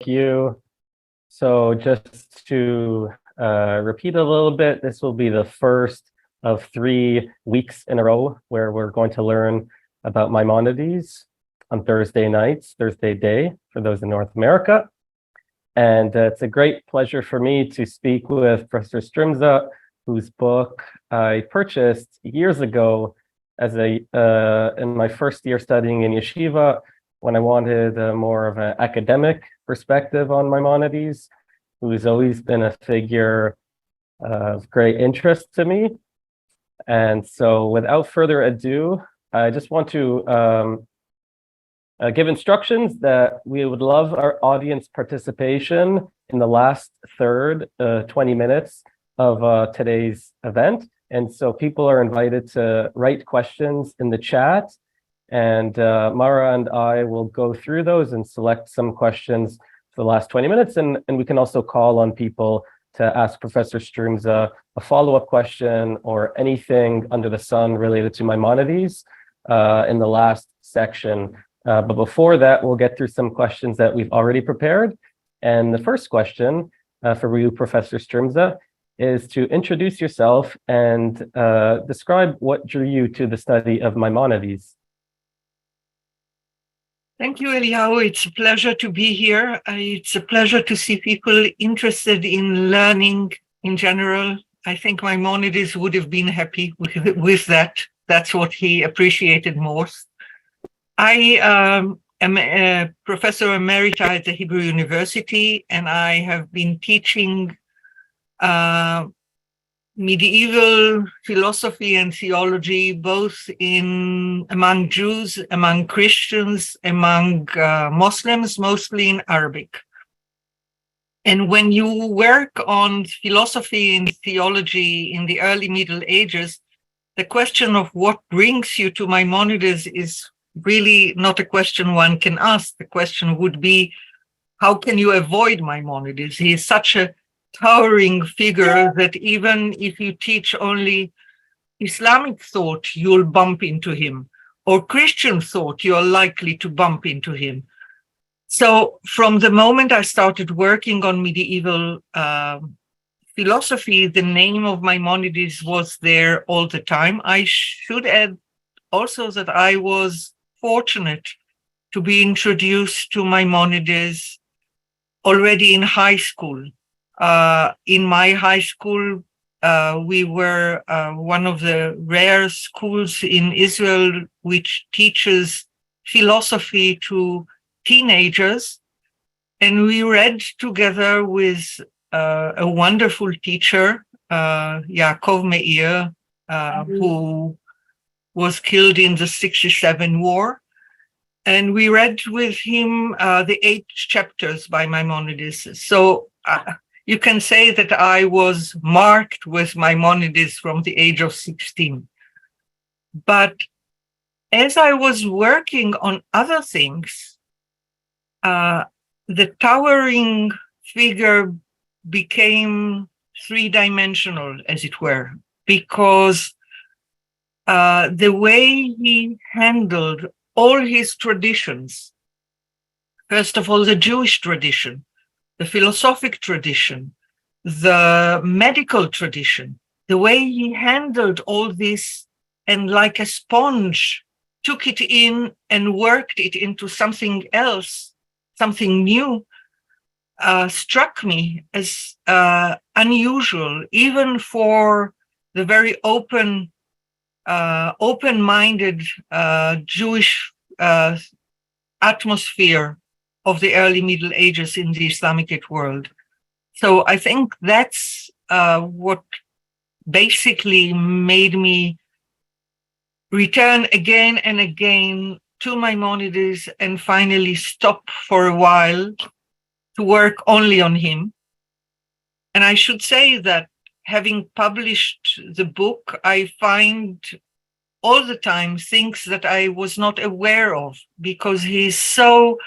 Thank you. So just to repeat a little bit, this will be the first of 3 weeks in a row where we're going to learn about Maimonides on Thursday nights, Thursday day, for those in North America. And it's a great pleasure for me to speak with Professor Strimza, whose book I purchased years ago as in my first year studying in yeshiva, when I wanted more of an academic perspective on Maimonides, who's always been a figure of great interest to me. And so without further ado, I just want to give instructions that we would love our audience participation in the last third, 20 minutes of today's event. And so people are invited to write questions in the chat, and Mara and I will go through those and select some questions for the last 20 minutes. And we can also call on people to ask Professor Strimza a follow-up question or anything under the sun related to Maimonides in the last section. But before that, we'll get through some questions that we've already prepared. And the first question for you, Professor Strimza, is to introduce yourself and describe what drew you to the study of Maimonides. Thank you, Eliyahu. It's a pleasure to be here. It's a pleasure to see people interested in learning in general. I think Maimonides would have been happy with that. That's what he appreciated most. I am a professor emerita at the Hebrew University, and I have been teaching medieval philosophy and theology, both among Jews, among Christians, among Muslims, mostly in Arabic. And when you work on philosophy and theology in the early Middle Ages, the question of what brings you to Maimonides is really not a question one can ask. The question would be, how can you avoid Maimonides? He is such a towering figure that even if you teach only Islamic thought, you'll bump into him, or Christian thought, you're likely to bump into him. So from the moment I started working on medieval philosophy, the name of Maimonides was there all the time. I should add also that I was fortunate to be introduced to Maimonides already in high school. In my high school, we were one of the rare schools in Israel which teaches philosophy to teenagers. And we read together with a wonderful teacher, Yaakov Meir, who was killed in the 67 war. And we read with him the 8 chapters by Maimonides. So you can say that I was marked with Maimonides from the age of 16. But as I was working on other things, the towering figure became three-dimensional, as it were, because the way he handled all his traditions, first of all, the Jewish tradition, the philosophic tradition, the medical tradition, the way he handled all this and like a sponge took it in and worked it into something else, something new, struck me as unusual, even for the very open-minded Jewish atmosphere of the early Middle Ages in the Islamic world. So I think that's what basically made me return again and again to Maimonides and finally stop for a while to work only on him. And I should say that having published the book, I find all the time things that I was not aware of, because he's so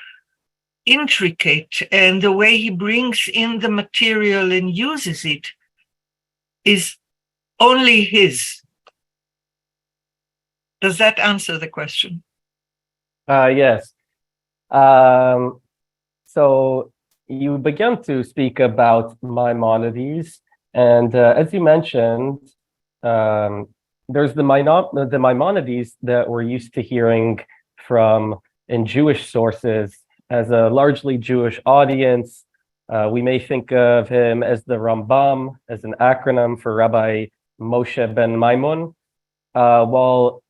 intricate, and the way he brings in the material and uses it is only his. Does that answer the question? Yes. So you began to speak about Maimonides, and as you mentioned, there's the Maimonides that we're used to hearing from in Jewish sources as a largely Jewish audience. We may think of him as the Rambam, as an acronym for Rabbi Moshe ben Maimon, while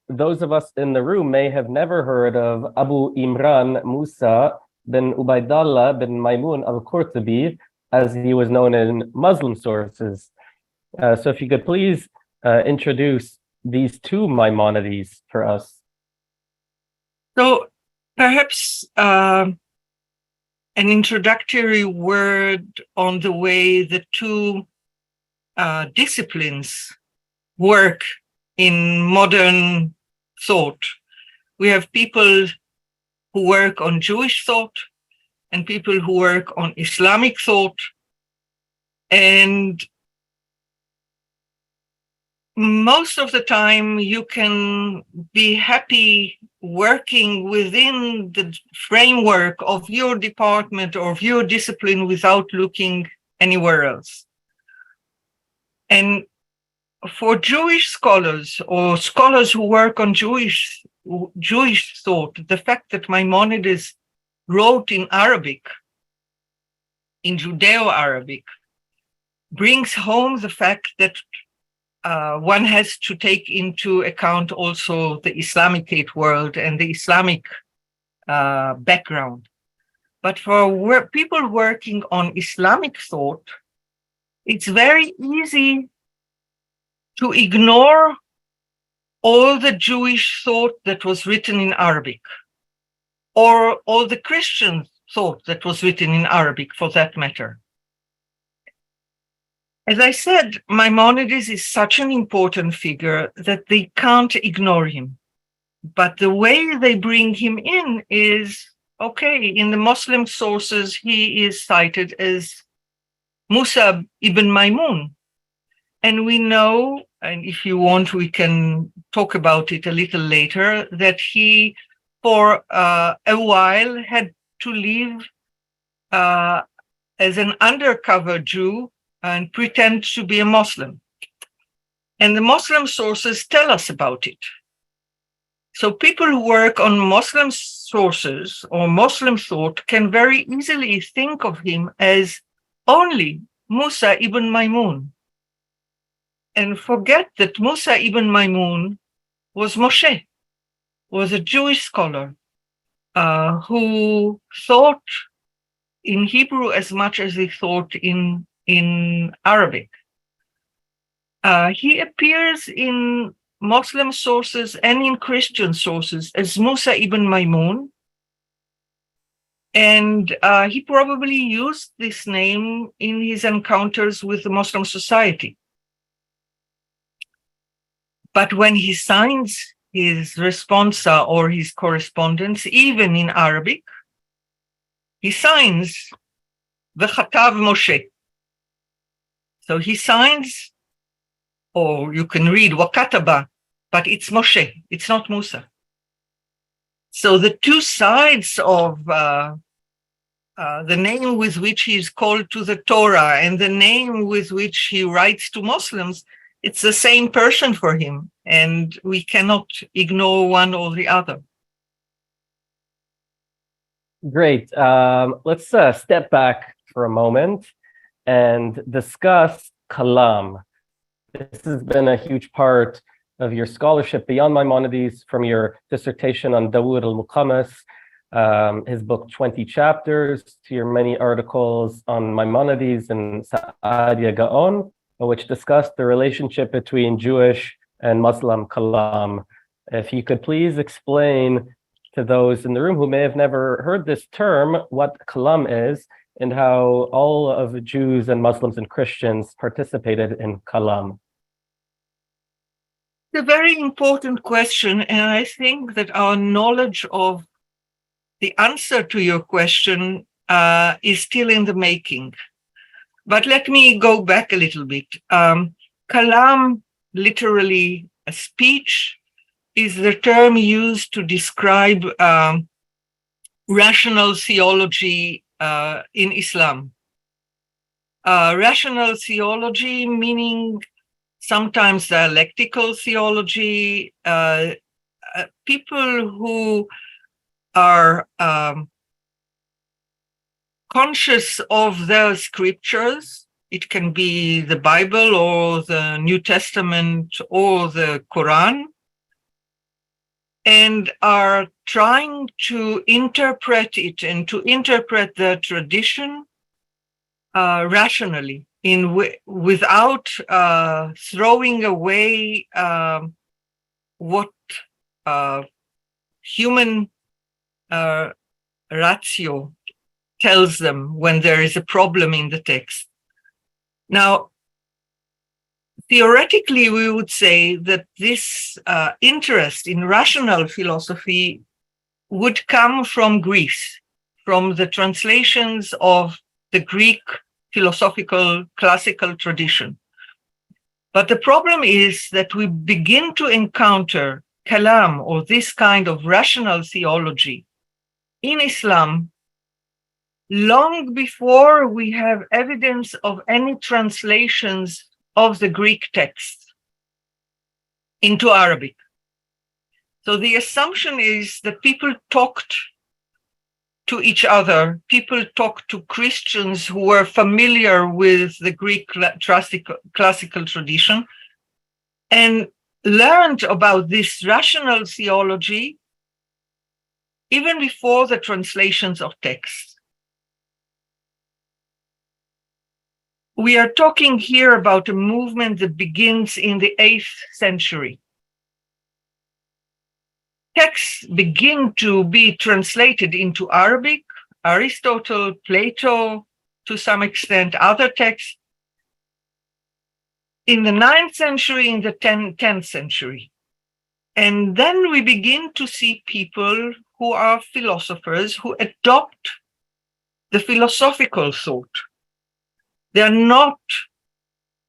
those of us in the room may have never heard of Abu Imran Musa bin Ubaidallah bin Maimun al-Qurtubi, as he was known in Muslim sources. So if you could please introduce these two Maimonides for us. So perhaps an introductory word on the way the two disciplines work in modern thought. We have people who work on Jewish thought and people who work on Islamic thought. And most of the time you can be happy working within the framework of your department or of your discipline without looking anywhere else. And for Jewish scholars or scholars who work on Jewish thought, the fact that Maimonides wrote in Arabic, in Judeo-Arabic, brings home the fact that one has to take into account also the Islamicate world and the Islamic background. But for people working on Islamic thought, it's very easy to ignore all the Jewish thought that was written in Arabic, or all the Christian thought that was written in Arabic, for that matter. As I said, Maimonides is such an important figure that they can't ignore him. But the way they bring him in is, okay, in the Muslim sources, he is cited as Musa ibn Maimun. And we know, and if you want, we can talk about it a little later, that he, for a while, had to live as an undercover Jew and pretend to be a Muslim. And the Muslim sources tell us about it. So people who work on Muslim sources or Muslim thought can very easily think of him as only Musa ibn Maimun, and forget that Musa ibn Maimun was Moshe, was a Jewish scholar who thought in Hebrew as much as he thought in Arabic. He appears in Muslim sources and in Christian sources as Musa ibn Maimun. And he probably used this name in his encounters with the Muslim society. But when he signs his responsa or his correspondence, even in Arabic, he signs V'chatav Moshe. So he signs, or you can read Wakataba, but it's Moshe, it's not Musa. So the two sides of the name with which he is called to the Torah and the name with which he writes to Muslims, it's the same person for him, and we cannot ignore one or the other. Great. Let's step back for a moment and discuss kalam. This has been a huge part of your scholarship beyond Maimonides, from your dissertation on Dawood al-Muqammas, his book 20 Chapters, to your many articles on Maimonides and Sa'adia Gaon, which discussed the relationship between Jewish and Muslim kalam. If you could please explain to those in the room who may have never heard this term what kalam is, and how all of the Jews and Muslims and Christians participated in kalam. It's a very important question, and I think that our knowledge of the answer to your question is still in the making. But let me go back a little bit. Kalam, literally a speech, is the term used to describe rational theology in Islam. Rational theology, meaning sometimes dialectical theology, people who are conscious of their scriptures. It can be the Bible or the New Testament or the Quran, and are trying to interpret it and to interpret the tradition rationally, without throwing away what human ratio tells them when there is a problem in the text. Now, theoretically, we would say that this interest in rational philosophy would come from Greece, from the translations of the Greek philosophical classical tradition. But the problem is that we begin to encounter kalam, or this kind of rational theology, in Islam long before we have evidence of any translations of the Greek text into Arabic. So the assumption is that people talked to each other, people talked to Christians who were familiar with the Greek classical tradition and learned about this rational theology even before the translations of texts. We are talking here about a movement that begins in the 8th century. Texts begin to be translated into Arabic, Aristotle, Plato, to some extent, other texts, in the 9th century, in the 10th century. And then we begin to see people who are philosophers who adopt the philosophical thought. They are not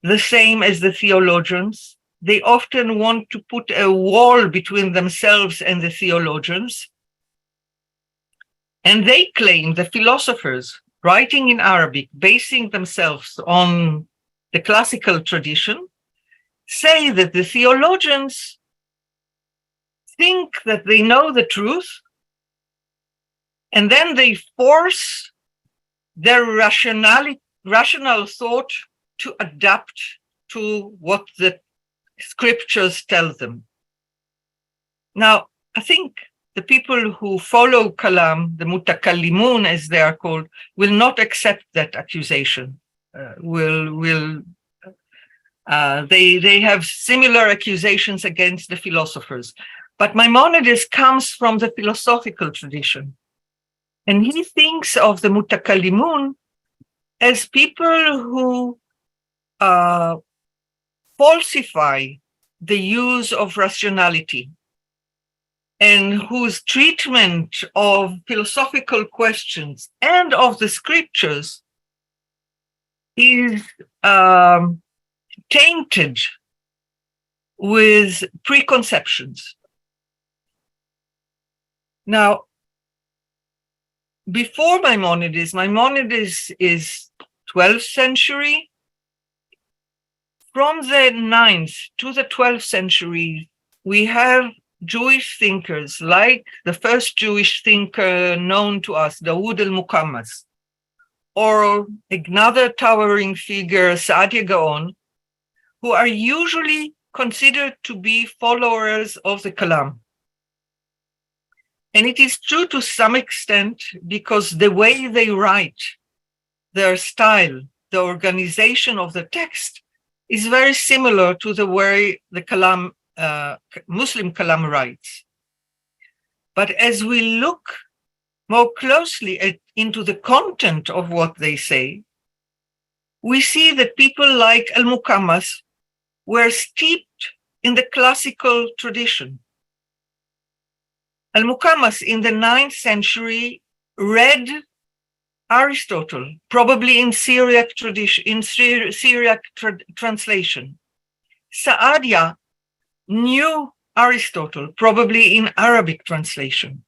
the same as the theologians. They often want to put a wall between themselves and the theologians. And they claim, the philosophers writing in Arabic, basing themselves on the classical tradition, say that the theologians think that they know the truth, and then they force their rational thought to adapt to what the scriptures tell them. Now, I think the people who follow Kalam, the mutakallimun as they are called, will not accept that accusation. They have similar accusations against the philosophers. But Maimonides comes from the philosophical tradition. And he thinks of the mutakallimun as people who falsify the use of rationality, and whose treatment of philosophical questions and of the scriptures is tainted with preconceptions. Now, before Maimonides is 12th century. From the 9th to the 12th century, we have Jewish thinkers like the first Jewish thinker known to us, Dawood al-Muqammas, or another towering figure, Saadia Gaon, who are usually considered to be followers of the Kalam. And it is true to some extent because the way they write, their style, the organization of the text is very similar to the way the Kalam, Muslim Kalam writes. But as we look more closely into the content of what they say, we see that people like al-Muqammas were steeped in the classical tradition. Al-Muqammas in the 9th century read Aristotle, probably in Syriac tradition, in Syriac translation. Saadia knew Aristotle, probably in Arabic translation.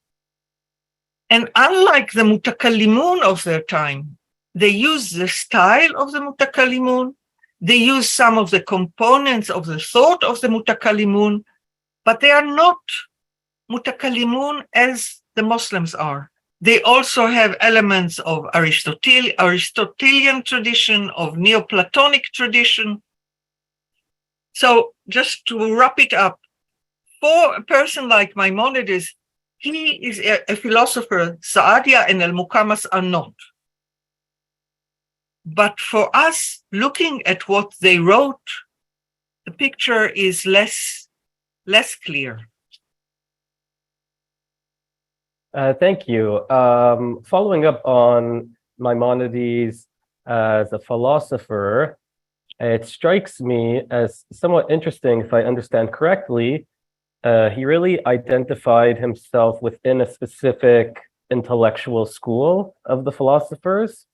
And unlike the mutakallimun of their time, they use the style of the mutakallimun, they use some of the components of the thought of the mutakallimun, but they are not mutakallimun as the Muslims are. They also have elements of Aristotelian tradition, of Neoplatonic tradition. So just to wrap it up, for a person like Maimonides, he is a philosopher. Saadia and Al-Muqammas are not. But for us, looking at what they wrote, the picture is less clear. Thank you. Following up on Maimonides as a philosopher, it strikes me as somewhat interesting, if I understand correctly. He really identified himself within a specific intellectual school of the philosophers,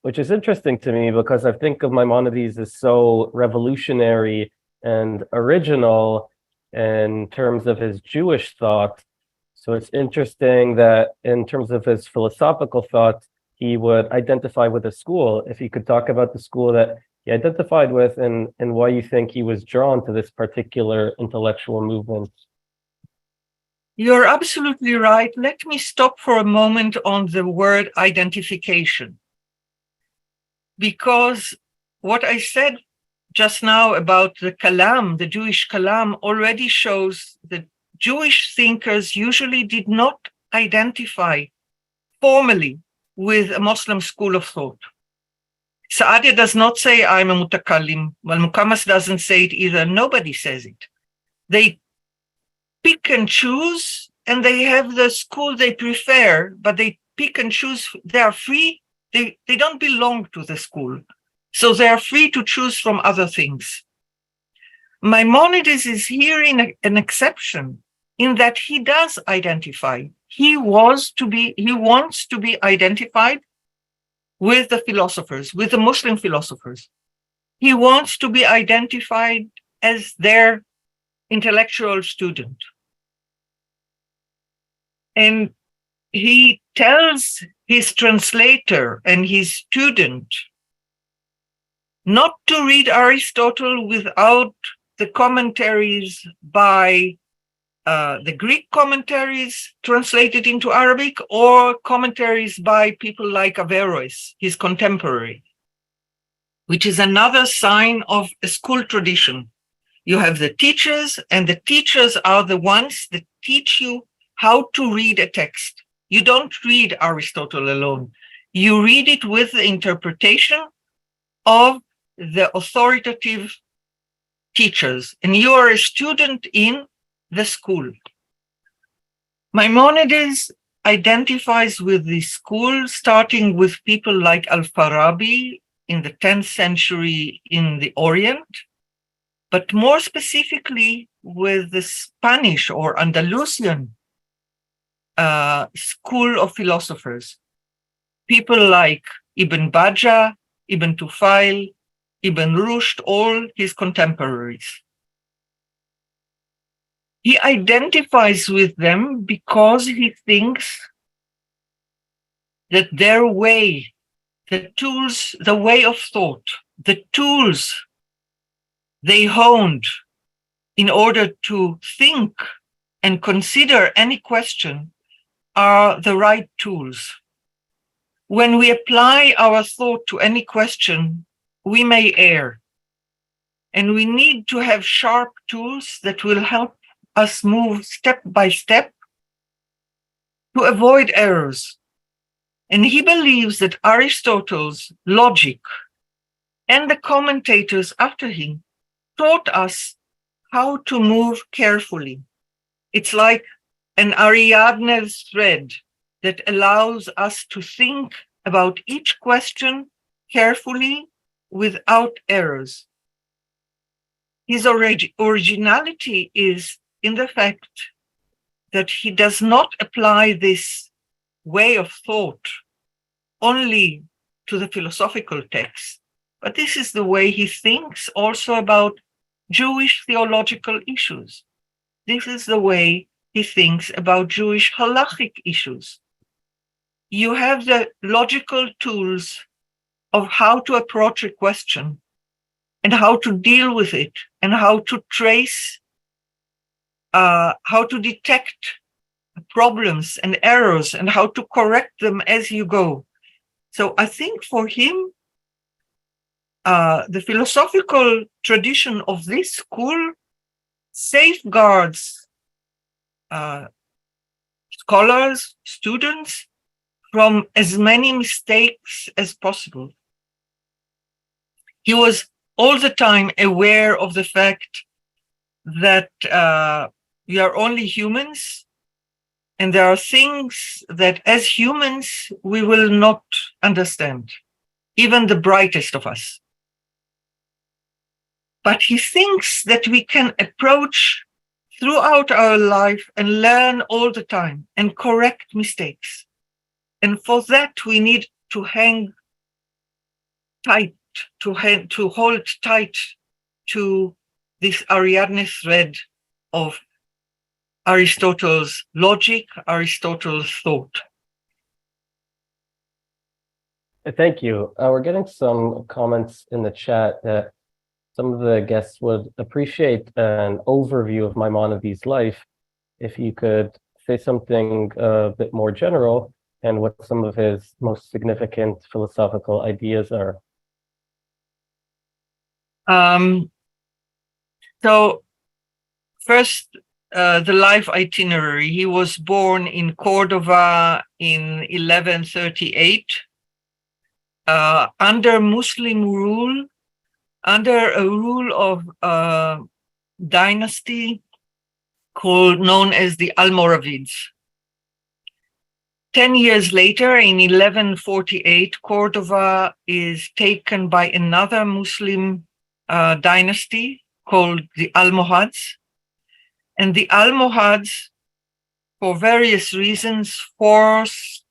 which is interesting to me because I think of Maimonides as so revolutionary and original in terms of his Jewish thought. So it's interesting that in terms of his philosophical thought, he would identify with a school. If you could talk about the school that he identified with and why you think he was drawn to this particular intellectual movement. You're absolutely right. Let me stop for a moment on the word identification. Because what I said just now about the Kalam, the Jewish Kalam, already shows that Jewish thinkers usually did not identify formally with a Muslim school of thought. Saadia does not say, I'm a mutakallim. Al-Muqammas doesn't say it either. Nobody says it. They pick and choose, and they have the school they prefer, but they pick and choose. They are free. They don't belong to the school. So they are free to choose from other things. Maimonides is here in an exception in that he does identify. He wants to be identified with the philosophers, with the Muslim philosophers. He wants to be identified as their intellectual student. And he tells his translator and his student not to read Aristotle without the commentaries by the Greek commentaries translated into Arabic or commentaries by people like Averroes, his contemporary, which is another sign of a school tradition. You have the teachers, and the teachers are the ones that teach you how to read a text. You don't read Aristotle alone. You read it with the interpretation of the authoritative teachers, and you are a student in the school. Maimonides identifies with the school, starting with people like Al-Farabi in the 10th century in the Orient, but more specifically with the Spanish or Andalusian school of philosophers. People like Ibn Bajjah, Ibn Tufail, Ibn Rushd, all his contemporaries. He identifies with them because he thinks that their way, the tools, the way of thought, the tools they honed in order to think and consider any question are the right tools. When we apply our thought to any question, we may err. And we need to have sharp tools that will help us move step by step to avoid errors. And he believes that Aristotle's logic and the commentators after him taught us how to move carefully. It's like an Ariadne's thread that allows us to think about each question carefully without errors. His originality is in the fact that he does not apply this way of thought only to the philosophical text, but this is the way he thinks also about Jewish theological issues. This is the way he thinks, about Jewish halachic issues. You have the logical tools of how to approach a question and how to deal with it and how to trace, how to detect problems and errors and how to correct them as you go. So I think for him, the philosophical tradition of this school safeguards scholars, students from as many mistakes as possible. He was all the time aware of the fact that we are only humans, and there are things that as humans we will not understand, even the brightest of us. But he thinks that we can approach throughout our life and learn all the time and correct mistakes. And for that, we need to hang tight, to hold tight to this Ariadne thread of Aristotle's logic, Aristotle's thought. Thank you. We're getting some comments in the chat that some of the guests would appreciate an overview of Maimonides' life. If you could say something a bit more general and what some of his most significant philosophical ideas are. So first, the life itinerary. He was born in Cordova in 1138 under Muslim rule, under a rule of a dynasty known as the Almoravids. 10 years later, in 1148, Cordova is taken by another Muslim dynasty called the Almohads. And the Almohads, for various reasons, force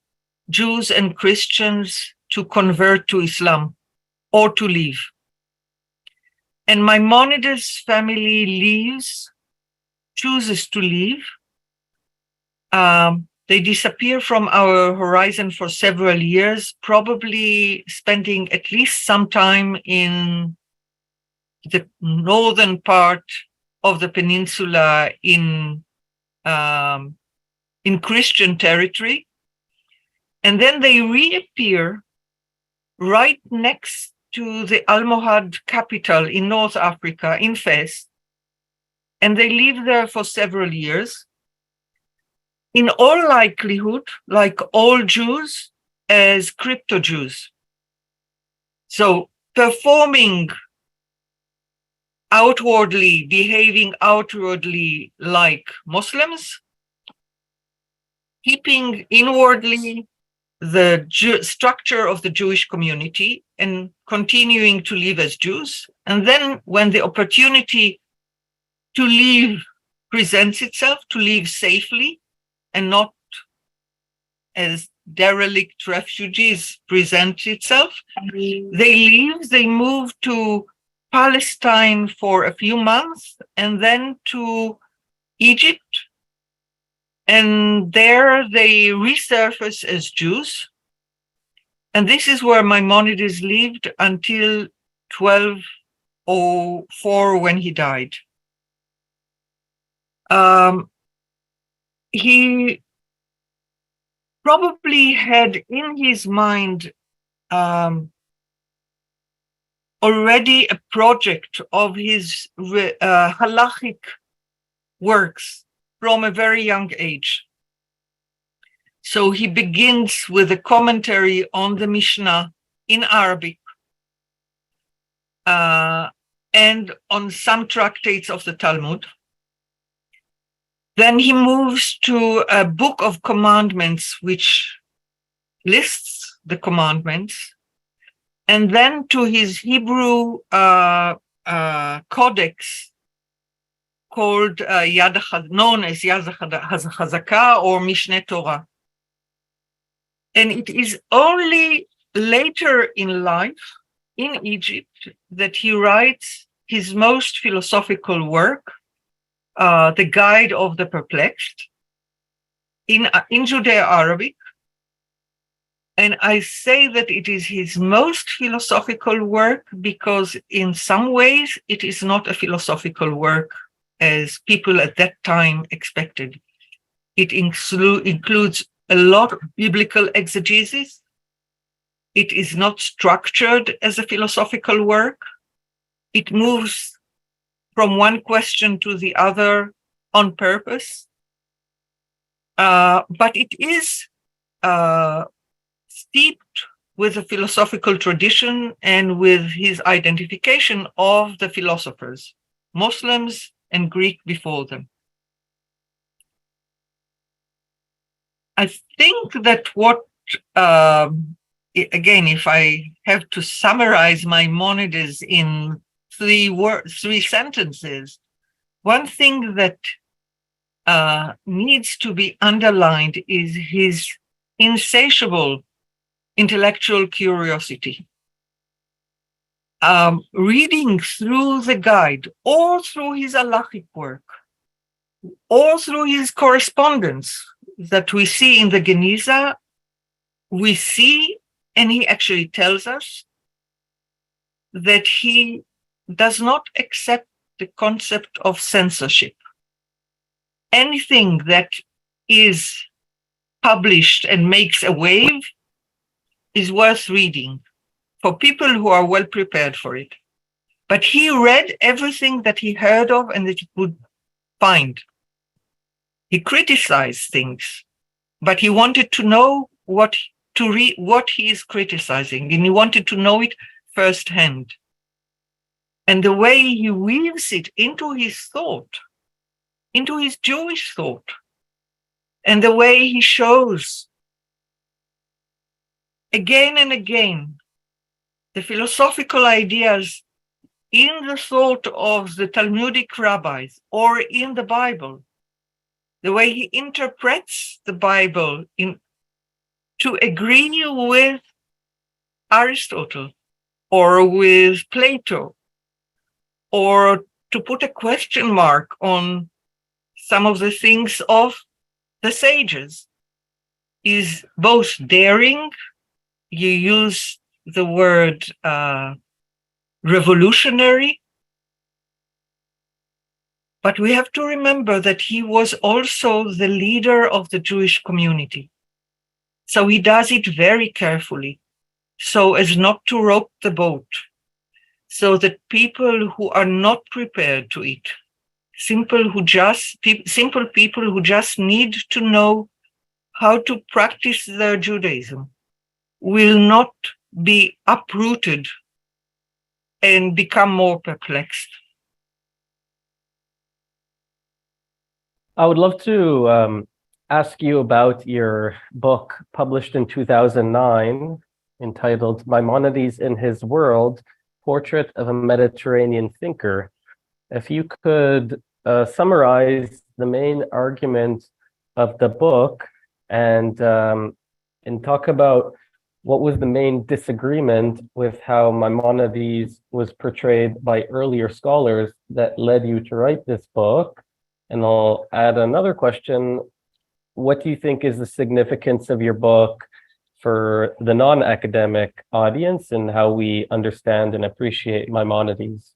Jews and Christians to convert to Islam or to leave. And Maimonides' family chooses to leave. They disappear from our horizon for several years, probably spending at least some time in the northern part of the peninsula in Christian territory. And then they reappear right next to the Almohad capital in North Africa, in Fez. And they live there for several years. In all likelihood, like all Jews, as crypto-Jews. So performing outwardly, behaving outwardly like Muslims, keeping inwardly the structure of the Jewish community and continuing to live as Jews. And then when the opportunity to leave presents itself, to leave safely and not as derelict refugees present itself, they leave, they move to Palestine for a few months and then to Egypt. And there they resurface as Jews. And this is where Maimonides lived until 1204 when he died. He probably had in his mind already a project of his halachic works from a very young age. So he begins with a commentary on the Mishnah in Arabic and on some tractates of the Talmud. Then he moves to a book of commandments, which lists the commandments, and then to his Hebrew codex called known as Yad HaZakah or Mishneh Torah. And it is only later in life in Egypt that he writes his most philosophical work, The Guide of the Perplexed. in Judeo-Arabic. And I say that it is his most philosophical work because in some ways it is not a philosophical work as people at that time expected. It includes a lot of biblical exegesis. It is not structured as a philosophical work. It moves from one question to the other on purpose. But it is steeped with a philosophical tradition and with his identification of the philosophers, Muslims and Greek before them. I think that what, again, if I have to summarize Maimonides in three sentences, one thing that needs to be underlined is his insatiable intellectual curiosity. Reading through the guide, or through his halachic work, or through his correspondence that we see in the Geniza, we see, and he actually tells us, that he does not accept the concept of censorship. Anything that is published and makes a wave is worth reading for people who are well prepared for it. But he read everything that he heard of and that he could find. He criticized things, but he wanted to know what he is criticizing, and he wanted to know it firsthand. And the way he weaves it into his thought, into his Jewish thought, and the way he shows again and again the philosophical ideas in the thought of the Talmudic rabbis or in the Bible, the way he interprets the Bible to agree with Aristotle or with Plato, or to put a question mark on some of the things of the sages, is both daring. You use the word revolutionary, but we have to remember that he was also the leader of the Jewish community. So he does it very carefully, so as not to rock the boat, so that people who are not prepared to it, simple people who just need to know how to practice their Judaism, will not be uprooted and become more perplexed. I would love to ask you about your book published in 2009 entitled Maimonides in His World, Portrait of a Mediterranean Thinker. If you could summarize the main argument of the book and talk about what was the main disagreement with how Maimonides was portrayed by earlier scholars that led you to write this book. And I'll add another question. What do you think is the significance of your book for the non-academic audience and how we understand and appreciate Maimonides?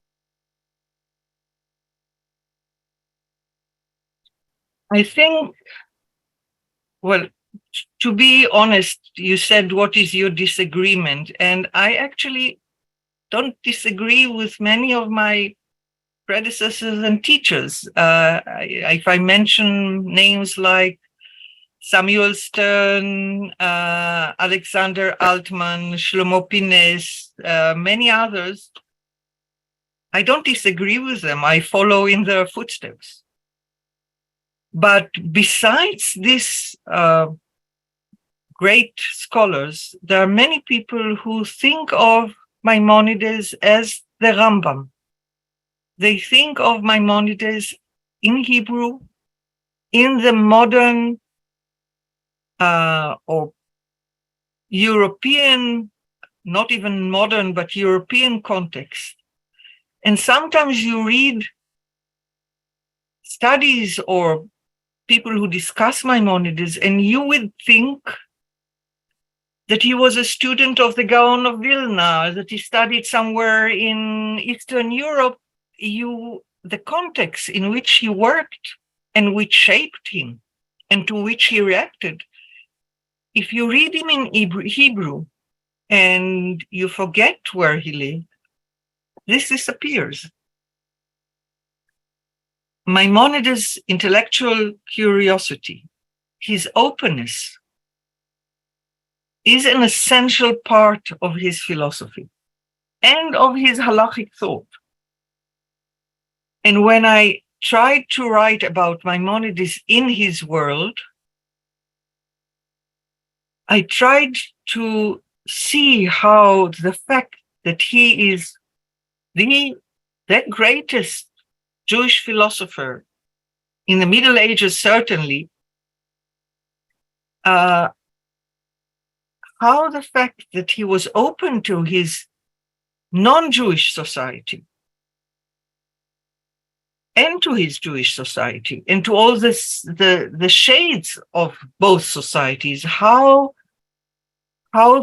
I think, well, to be honest, you said, what is your disagreement? And I actually don't disagree with many of my predecessors and teachers. If I mention names like Samuel Stern, Alexander Altman, Shlomo Pines, many others, I don't disagree with them. I follow in their footsteps. But besides these great scholars, there are many people who think of Maimonides as the Rambam. They think of Maimonides in Hebrew, in the modern or European, not even modern, but European context. And sometimes you read studies or people who discuss Maimonides, and you would think that he was a student of the Gaon of Vilna, that he studied somewhere in Eastern Europe. The context in which he worked and which shaped him and to which he reacted, if you read him in Hebrew and you forget where he lived, this disappears. Maimonides' intellectual curiosity, his openness, is an essential part of his philosophy and of his halachic thought. And when I tried to write about Maimonides in his world, I tried to see how the fact that he is the greatest Jewish philosopher in the Middle Ages, certainly, how the fact that he was open to his non-Jewish society and to his Jewish society and to all this, the shades of both societies, how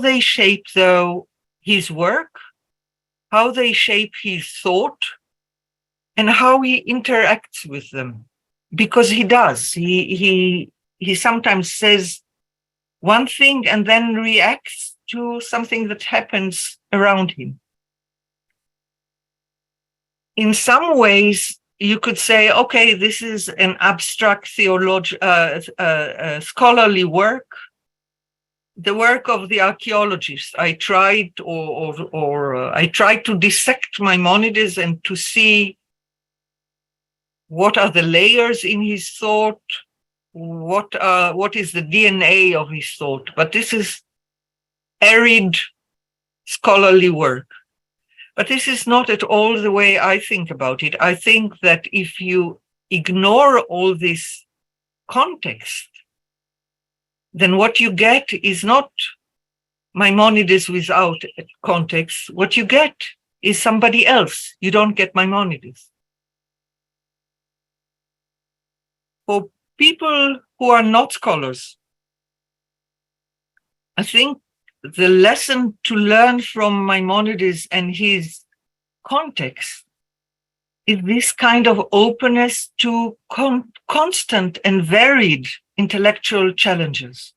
they shape his work, how they shape his thought, and how he interacts with them. Because he does. He sometimes says one thing and then reacts to something that happens around him. In some ways, you could say, okay, this is an abstract scholarly work, the work of the archaeologist. I tried to dissect Maimonides and to see what are the layers in his thought, what is the DNA of his thought. But this is arid scholarly work. But this is not at all the way I think about it. I think that if you ignore all this context, then what you get is not Maimonides without context. What you get is somebody else. You don't get Maimonides. For people who are not scholars, I think the lesson to learn from Maimonides and his context is this kind of openness to constant and varied intellectual challenges,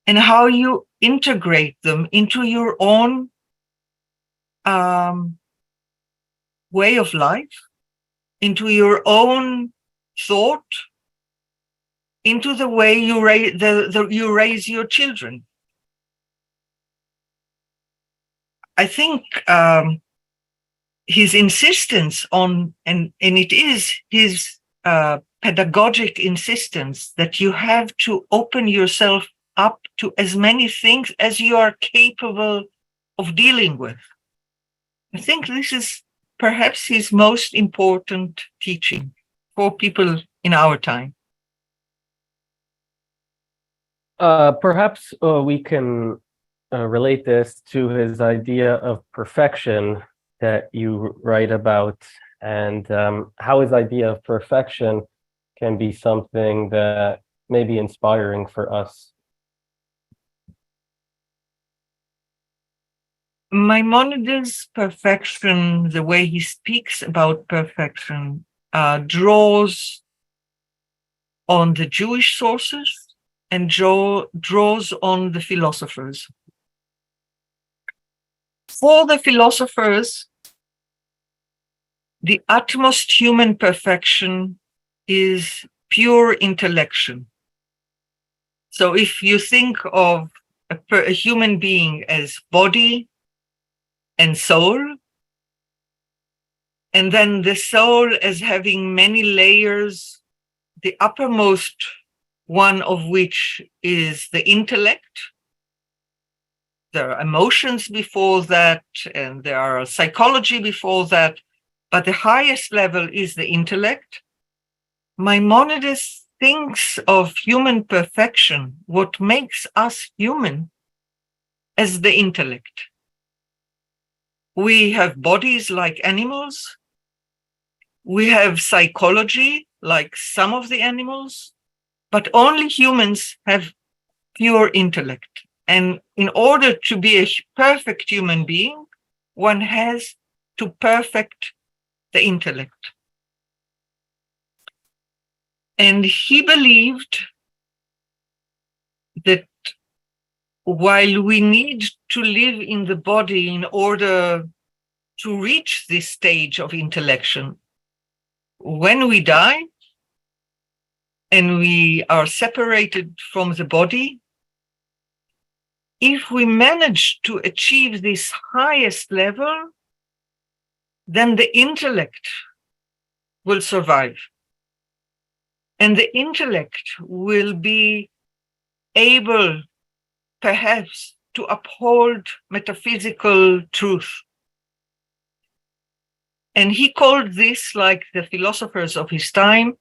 and how you integrate them into your own way of life, into your own thought, into the way you raise your children. I think his insistence on, and it is his pedagogic insistence, that you have to open yourself up to as many things as you are capable of dealing with. I think this is perhaps his most important teaching for people in our time. Perhaps we can relate this to his idea of perfection that you write about, and how his idea of perfection can be something that may be inspiring for us. Maimonides' perfection, the way he speaks about perfection, draws on the Jewish sources and draws on the philosophers. For the philosophers, the utmost human perfection is pure intellection. So if you think of a human being as body and soul, and then the soul as having many layers, the uppermost one of which is the intellect. There are emotions before that, and there are psychology before that, but the highest level is the intellect. Maimonides thinks of human perfection, what makes us human, as the intellect. We have bodies like animals. We have psychology like some of the animals, but only humans have pure intellect. And in order to be a perfect human being, one has to perfect the intellect. And he believed that while we need to live in the body in order to reach this stage of intellection, when we die and we are separated from the body, if we manage to achieve this highest level, then the intellect will survive. And the intellect will be able, perhaps, to uphold metaphysical truth. And he called this, like the philosophers of his time,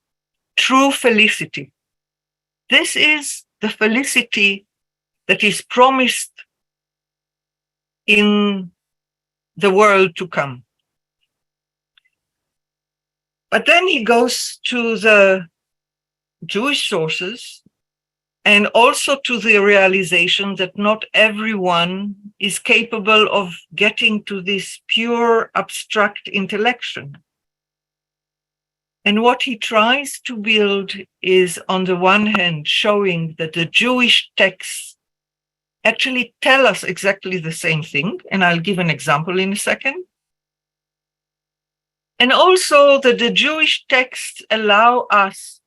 true felicity. This is the felicity that is promised in the world to come. But then he goes to the Jewish sources and also to the realization that not everyone is capable of getting to this pure abstract intellection. And what he tries to build is, on the one hand, showing that the Jewish texts actually tell us exactly the same thing. And I'll give an example in a second. And also that the Jewish texts allow us,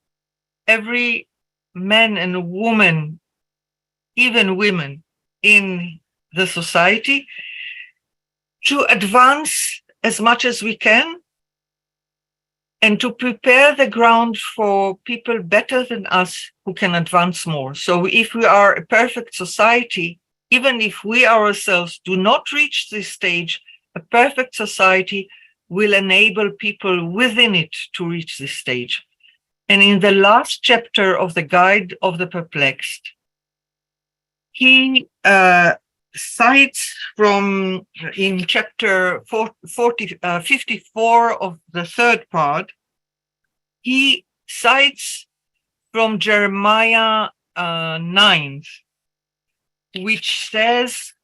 every man and woman, even women in the society, to advance as much as we can and to prepare the ground for people better than us who can advance more. So if we are a perfect society, even if we ourselves do not reach this stage, a perfect society will enable people within it to reach this stage. And in the last chapter of the Guide of the Perplexed, he cites from, in chapter 54 of the third part, he cites from Jeremiah 9, which says,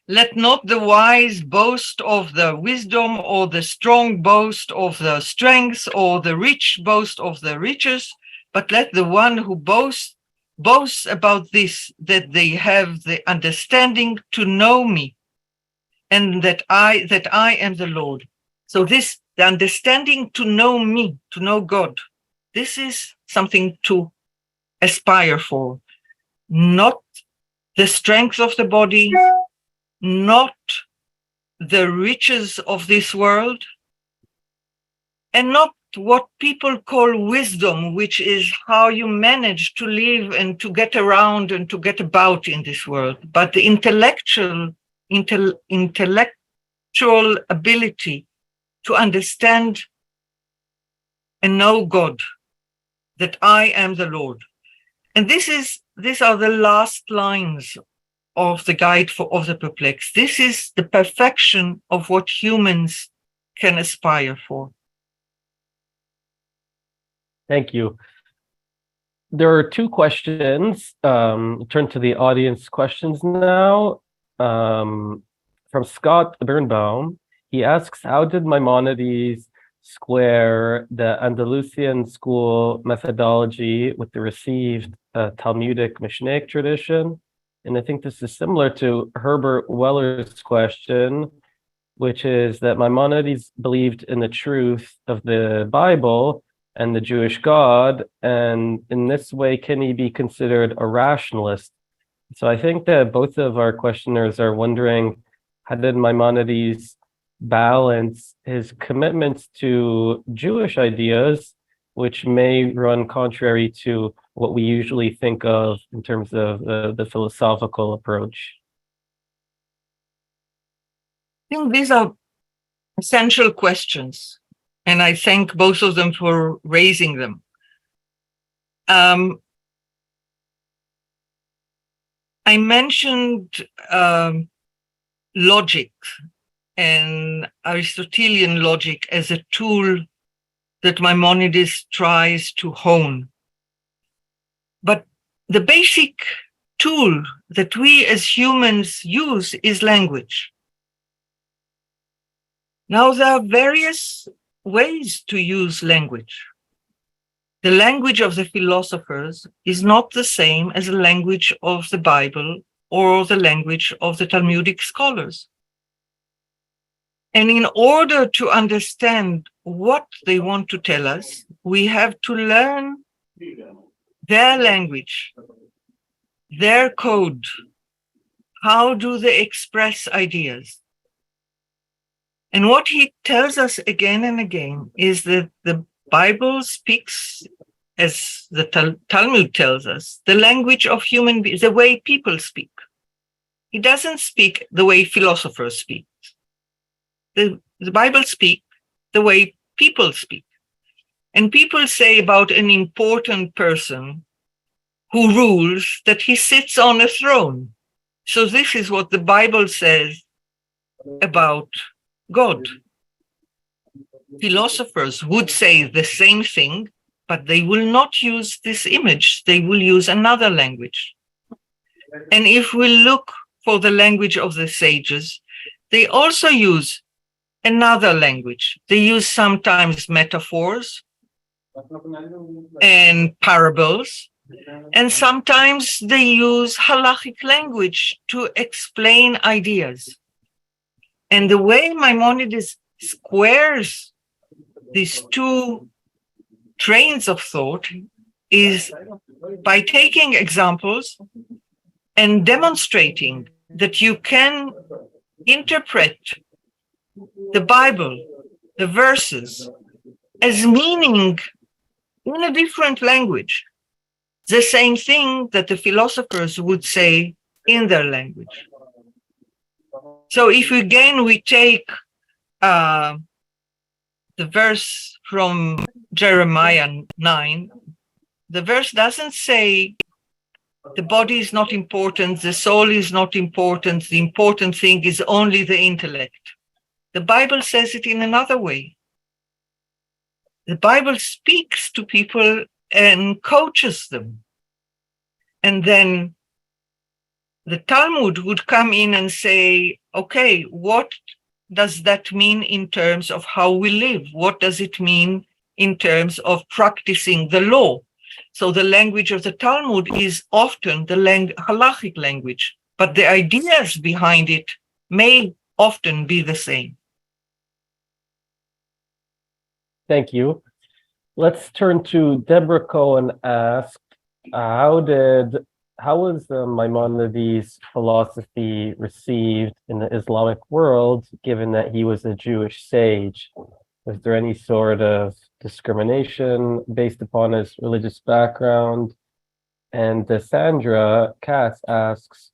let not the wise boast of the wisdom, or the strong boast of the strength, or the rich boast of the riches, but let the one who boast about this, that they have the understanding to know me, and that I am the Lord. So this, the understanding to know me, to know God, this is something to aspire for, not the strength of the body, not the riches of this world, and not what people call wisdom, which is how you manage to live and to get around and to get about in this world, but the intellectual ability to understand and know God, that I am the Lord. And these are the last lines of the Guide of the Perplexed. This is the perfection of what humans can aspire for. Thank you. There are two questions. Turn to the audience questions now. From Scott Birnbaum, he asks, how did Maimonides square the Andalusian school methodology with the received Talmudic Mishnaic tradition? And I think this is similar to Herbert Weller's question, which is that Maimonides believed in the truth of the Bible and the Jewish God, and in this way, can he be considered a rationalist? So I think that both of our questioners are wondering, how did Maimonides balance his commitments to Jewish ideas, which may run contrary to what we usually think of in terms of the philosophical approach? I think these are essential questions, and I thank both of them for raising them. I mentioned logic and Aristotelian logic as a tool that Maimonides tries to hone. But the basic tool that we as humans use is language. Now, there are various ways to use language. The language of the philosophers is not the same as the language of the Bible or the language of the Talmudic scholars. And in order to understand what they want to tell us, we have to learn their language, their code. How do they express ideas? And what he tells us again and again is that the Bible speaks, as the Talmud tells us, the language of human beings, the way people speak. It doesn't speak the way philosophers speak. The Bible speaks the way people speak. And people say about an important person who rules that he sits on a throne. So this is what the Bible says about God. Philosophers would say the same thing, but they will not use this image. They will use another language. And if we look for the language of the sages, they also use another language. They use sometimes metaphors and parables, and sometimes they use halachic language to explain ideas. And the way Maimonides squares these two trains of thought is by taking examples and demonstrating that you can interpret the Bible, the verses, as meaning in a different language, the same thing that the philosophers would say in their language. So if again we take the verse from Jeremiah 9, the verse doesn't say the body is not important, the soul is not important, the important thing is only the intellect. The Bible says it in another way. The Bible speaks to people and coaches them. And then the Talmud would come in and say, okay, what does that mean in terms of how we live? What does it mean in terms of practicing the law? So the language of the Talmud is often the halachic language, but the ideas behind it may often be the same. Thank you. Let's turn to Deborah Cohen asked, how was the Maimonides philosophy received in the Islamic world, given that he was a Jewish sage? Was there any sort of discrimination based upon his religious background? And Sandra Cass asks,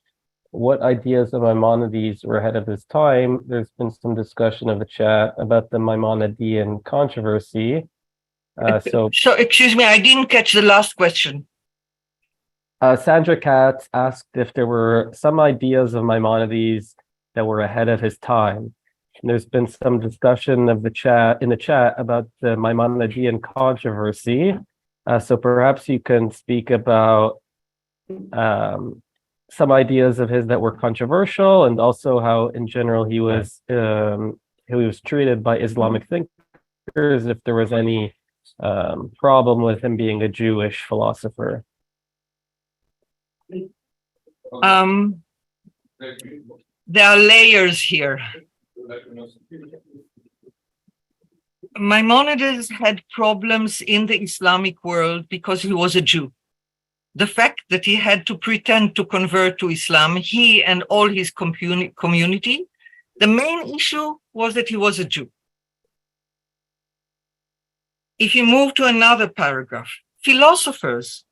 what ideas of Maimonides were ahead of his time? There's been some discussion of the chat about the Maimonidean controversy. So excuse me, I didn't catch the last question. Sandra Katz asked if there were some ideas of Maimonides that were ahead of his time. And there's been some discussion of the chat about the Maimonidean controversy. So perhaps you can speak about some ideas of his that were controversial, and also how, in general, he was treated by Islamic thinkers. If there was any problem with him being a Jewish philosopher. There are layers here. Maimonides had problems in the Islamic world because he was a Jew. The fact that he had to pretend to convert to Islam, he and all his community, the main issue was that he was a Jew. If you move to another paragraph, philosophers,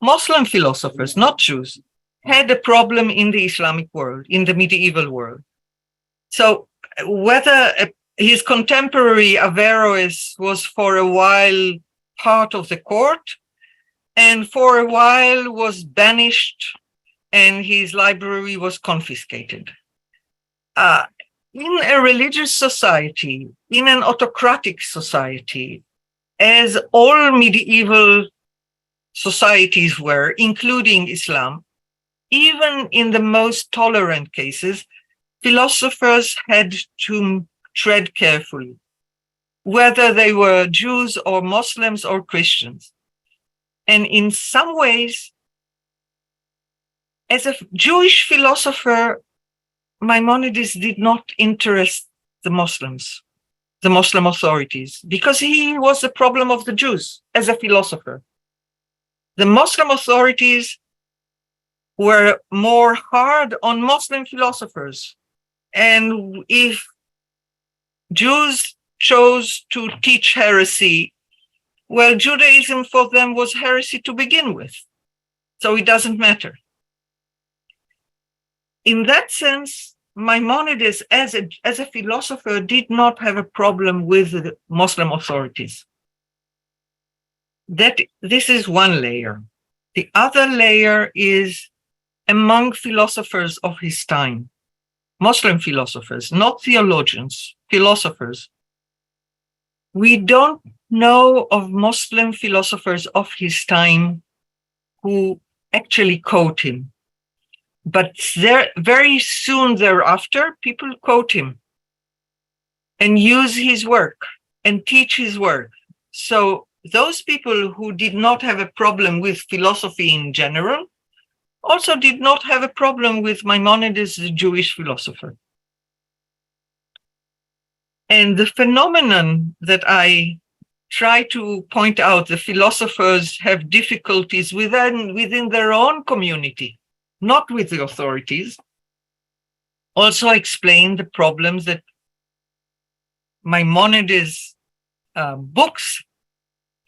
Muslim philosophers, not Jews, had a problem in the Islamic world, in the medieval world. So whether his contemporary Averroes was for a while part of the court, and for a while was banished, and his library was confiscated. In a religious society, in an autocratic society, as all medieval societies were, including Islam, even in the most tolerant cases, philosophers had to tread carefully, whether they were Jews or Muslims or Christians. And in some ways, as a Jewish philosopher, Maimonides did not interest the Muslims, the Muslim authorities, because he was the problem of the Jews as a philosopher. The Muslim authorities were more hard on Muslim philosophers. And if Jews chose to teach heresy, well, Judaism for them was heresy to begin with. So it doesn't matter. In that sense, Maimonides, as a philosopher, did not have a problem with the Muslim authorities. This is one layer. The other layer is among philosophers of his time, Muslim philosophers, not theologians, philosophers. We don't know of Muslim philosophers of his time who actually quote him. But very soon thereafter, people quote him and use his work and teach his work. So those people who did not have a problem with philosophy in general also did not have a problem with Maimonides, the Jewish philosopher. And the phenomenon that I try to point out, the philosophers have difficulties within their own community, not with the authorities, also explain the problems that Maimonides' books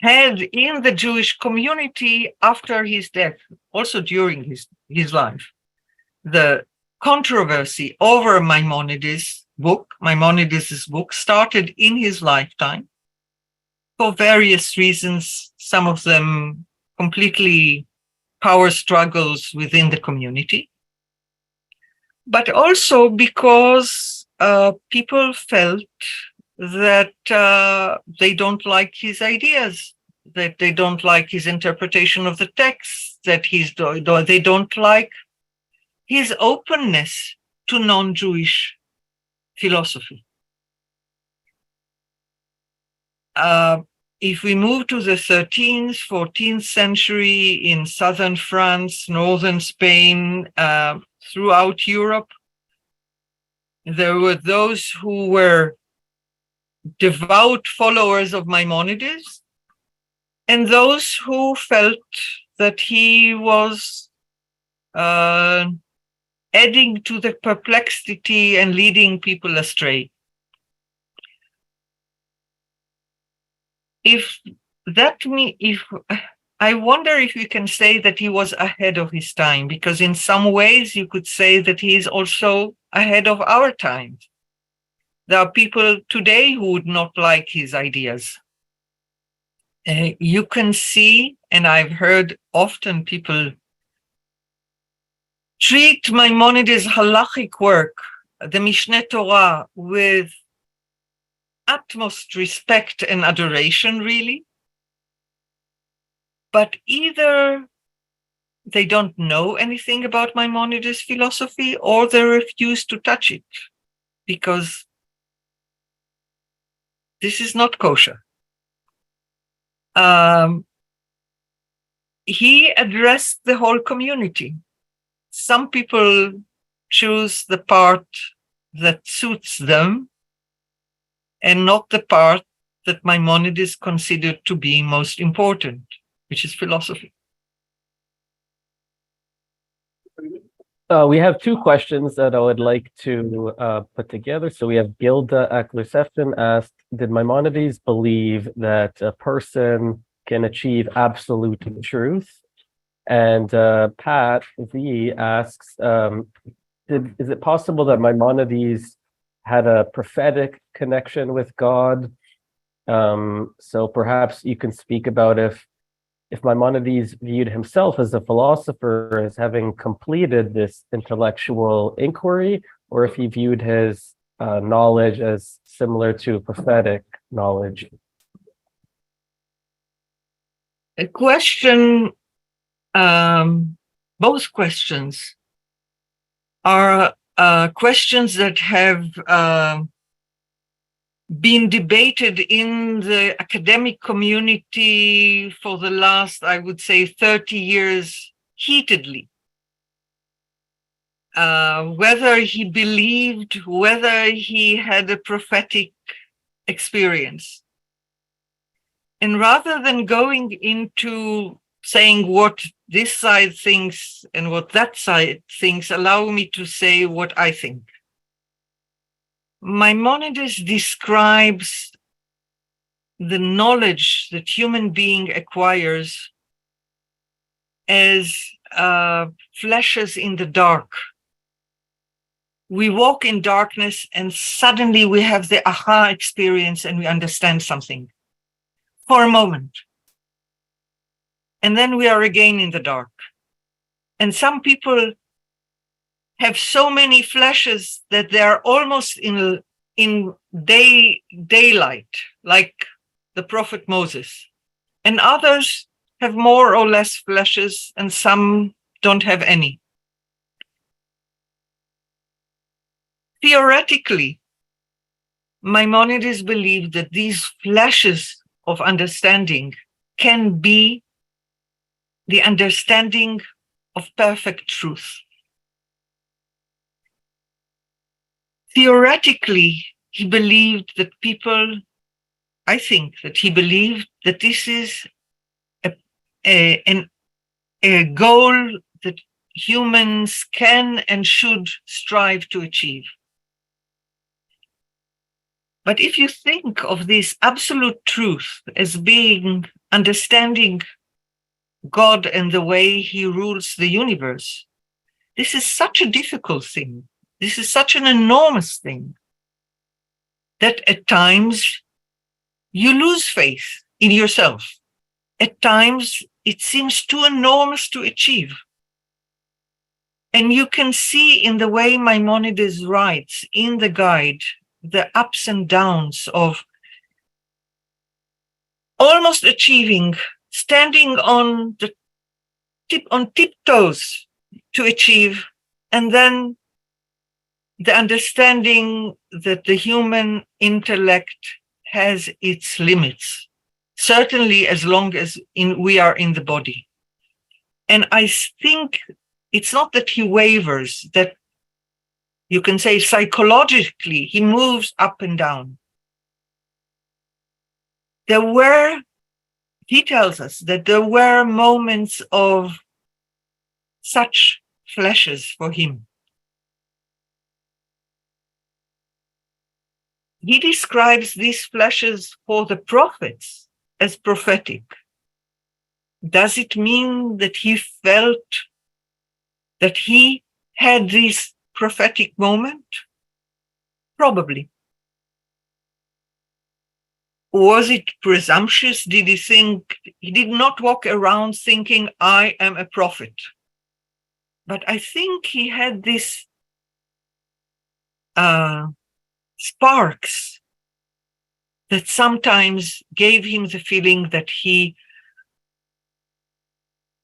had in the Jewish community after his death, also during his life. The controversy over Maimonides' book started in his lifetime for various reasons, some of them completely power struggles within the community, but also because people felt that they don't like his ideas, that they don't like his interpretation of the text, that they don't like his openness to non-Jewish philosophy. If we move to the 13th, 14th century in southern France, northern Spain, throughout Europe, there were those who were devout followers of Maimonides and those who felt that he was adding to the perplexity and leading people astray. I wonder if we can say that he was ahead of his time, because in some ways you could say that he is also ahead of our time. There are people today who would not like his ideas. You can see, and I've heard often people treat Maimonides' halachic work, the Mishneh Torah, with utmost respect and adoration, really. But either they don't know anything about Maimonides' philosophy or they refuse to touch it because this is not kosher. He addressed the whole community. Some people choose the part that suits them and not the part that Maimonides considered to be most important, which is philosophy. We have two questions that I would like to put together. So we have Gilda Aklusefton asked, did Maimonides believe that a person can achieve absolute truth? And Pat V asks, is it possible that Maimonides had a prophetic connection with God? So perhaps you can speak about if Maimonides viewed himself as a philosopher as having completed this intellectual inquiry, or if he viewed his knowledge as similar to prophetic knowledge. A question, both questions are questions that have been debated in the academic community for the last, I would say, 30 years heatedly. Whether he believed, whether he had a prophetic experience. And rather than going into saying what this side thinks and what that side thinks, allow me to say what I think. Maimonides describes the knowledge that human being acquires as flashes in the dark. We walk in darkness and suddenly we have the aha experience and we understand something for a moment. And then we are again in the dark. And some people have so many flashes that they are almost in daylight, like the prophet Moses. And others have more or less flashes and some don't have any. Theoretically, Maimonides believed that these flashes of understanding can be the understanding of perfect truth. Theoretically, he believed that I think that he believed that this is a goal that humans can and should strive to achieve. But if you think of this absolute truth as being understanding God and the way he rules the universe, this is such a difficult thing. This is such an enormous thing that at times you lose faith in yourself. At times it seems too enormous to achieve. And you can see in the way Maimonides writes in the guide, the ups and downs of almost achieving, standing on tiptoes to achieve, and then the understanding that the human intellect has its limits, certainly as long as we are in the body. And I think it's not that he wavers, that you can say psychologically, he moves up and down. He tells us that there were moments of such flashes for him. He describes these flashes for the prophets as prophetic. Does it mean that he felt that he had this prophetic moment? Probably. Was it presumptuous? Did he think, he did not walk around thinking, I am a prophet. But I think he had this sparks that sometimes gave him the feeling that he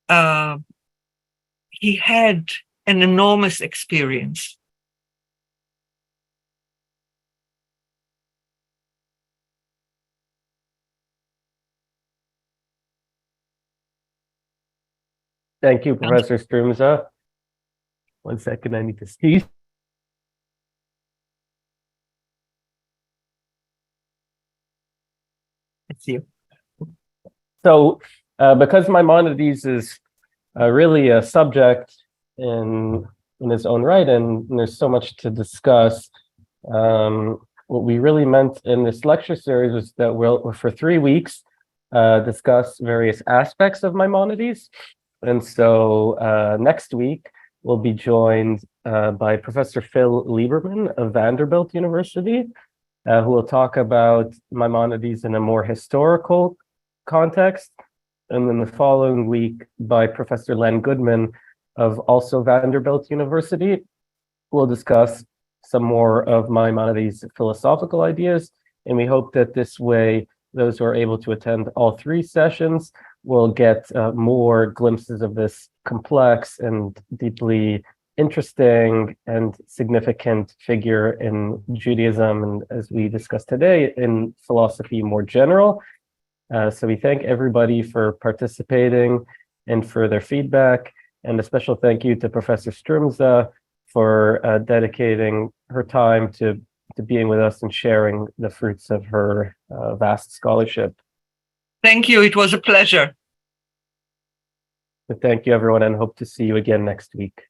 had an enormous experience. Thank you, Professor Strumza. 1 second, I need to sneeze. It's you. So, because Maimonides is really a subject in his own right, and there's so much to discuss, what we really meant in this lecture series was that we'll, for 3 weeks, discuss various aspects of Maimonides. And so next week, we'll be joined by Professor Phil Lieberman of Vanderbilt University, who will talk about Maimonides in a more historical context. And then the following week by Professor Len Goodman of also Vanderbilt University, we'll discuss some more of Maimonides' philosophical ideas. And we hope that this way, those who are able to attend all 3 sessions we'll get more glimpses of this complex and deeply interesting and significant figure in Judaism, and as we discussed today, in philosophy more general. So we thank everybody for participating and for their feedback, and a special thank you to Professor Strumza for dedicating her time to being with us and sharing the fruits of her vast scholarship. Thank you. It was a pleasure. Thank you, everyone, and hope to see you again next week.